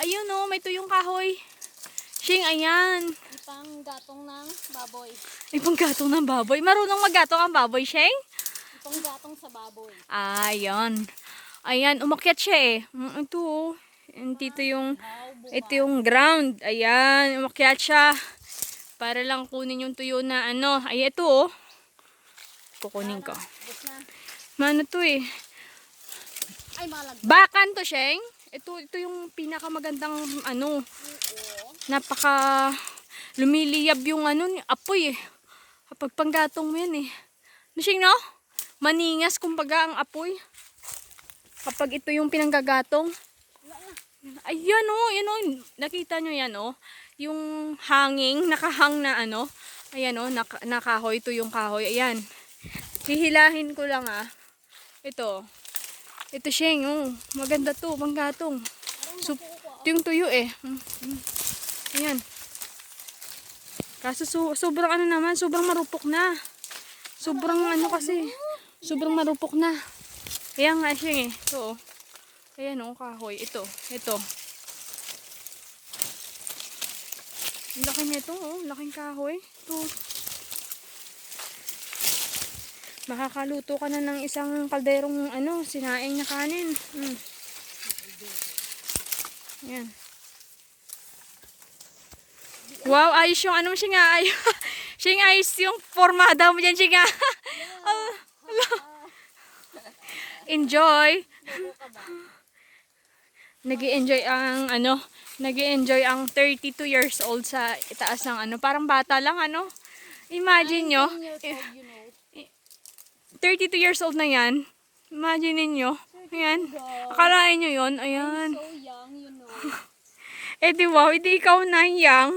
Ayun oh, may tuyong kahoy. Shing, ayan. Ipang gatong ng baboy. Ipang gatong ng baboy. Marunong maggatong ang baboy, Shing? Ipang gatong sa baboy. Ayun. Ayan, umakyat siya eh. Ito oh. Ito yung ground. Ayan, umakyat siya. Para lang kunin yung tuyo na ano. Ay, ito oh. Kukunin ko. Mano to eh. Ay, malag. Bakan to, Sheng. Ito yung pinakamagandang ano. Napaka lumiliyab yung ano, apoy eh. Kapag panggatong mo yan eh. No, Sheng, no? Maningas kumbaga ang apoy. Kapag ito yung pinanggagatong. Ayan oh, yan oh. Nakita nyo yan oh. Yung hanging, nakahang na ano. Ayan oh, nakahoy. Ito yung kahoy. Ayan. Hihilahin ko lang ah. Ito. Ito Sheng, oh. Maganda to, panggatong. So, ito yung tuyo eh. Ayan. Kaso sobrang ano naman, sobrang marupok na. Sobrang ano kasi, sobrang marupok na. Kaya nga Sheng eh. Ito oh. Ayan oh, kahoy. Ito. Laki nito oh, laking kahoy. Ito. Makakaluto ka na ng isang kalderong ano, sinaing na kanin. Ayan. Wow, ayos yung ano mo siya nga. Siya nga ayos yung formada mo dyan siya nga. Enjoy. Nag-i-enjoy ang ano, nag-i-enjoy ang 32 years old sa itaas ng ano, parang bata lang ano. Imagine nyo, 32 years old na yan. Imagine niyo. Ayan. Akalain nyo yun. Ayan. So young, you know. Eh di wow, hindi ikaw na young.